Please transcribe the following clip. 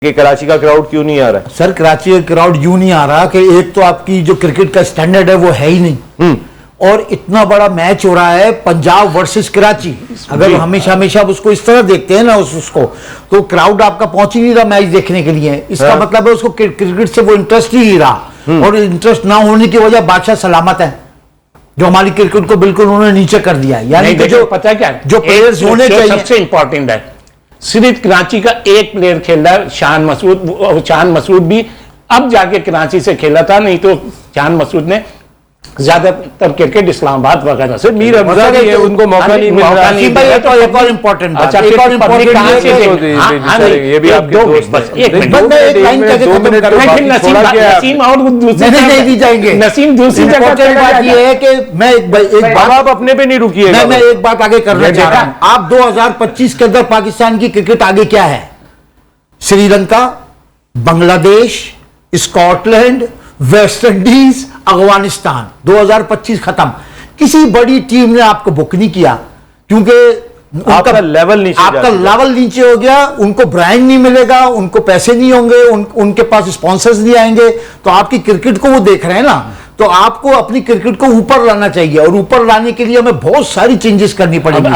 कि कराची का क्राउड क्यों नहीं आ रहा? सर कराची का क्राउड यूं नहीं आ रहा कि एक तो आपकी जो क्रिकेट का स्टैंडर्ड है वो है ही नहीं, और इतना बड़ा मैच हो रहा है पंजाब वर्सेस कराची। अगर हमेशा हमेशा उसको इस तरह देखते हैं ना उसको, तो क्राउड आपका पहुंच ही नहीं रहा मैच देखने के लिए। इसका मतलब है उसको क्रिकेट से वो इंटरेस्ट ही नहीं रहा, और इंटरेस्ट ना होने की वजह बादशाह सलामत है जो हमारी क्रिकेट को बिल्कुल उन्होंने नीचे कर दिया है। यानी कि जो पता क्या जो प्लेयर्स होने चाहिए, सबसे इंपॉर्टेंट है, सिर्फ कराची का एक प्लेयर खेल रहा है, शान मसूद। शान मसूद भी अब जाके कराची से खेला था, नहीं तो शान मसूद ने ज्यादातर क्रिकेट इस्लामाबाद वगैरह से। मीर हमजा भी है, उनको मौका नहीं मिल रहा। एक और इम्पोर्टेंट बात, एक और इम्पोर्टेंट ये भी आपके दोस्त बस एक मिनट, एक लाइन करके खत्म कर रहा हूं। नसीम और दूसरी नहीं दी जाएंगे। नसीम दूसरी जगह इम्पोर्टेंट बात ये है कि मैं एक बात, आप अपने पे नहीं रुकिएगा। मैं एक बात आगे करना चाह रहा हूं। आप 2025 के अंदर पाकिस्तान की क्रिकेट आगे क्या है? Sri Lanka, Bangladesh, Scotland, West Indies, Afghanistan. 2025 खत्म। किसी बड़ी टीम ने आपको बुक नहीं किया, क्योंकि आपका लेवल नीचे हो गया। उनको ब्रांड नहीं मिलेगा, उनको पैसे नहीं होंगे, उनके पास स्पॉन्सर्स नहीं आएंगे। तो आपकी क्रिकेट को वो देख रहे हैं ना, तो आपको अपनी क्रिकेट को ऊपर लाना चाहिए, और ऊपर लाने के लिए हमें बहुत सारी चेंजेस करनी पड़ेगी।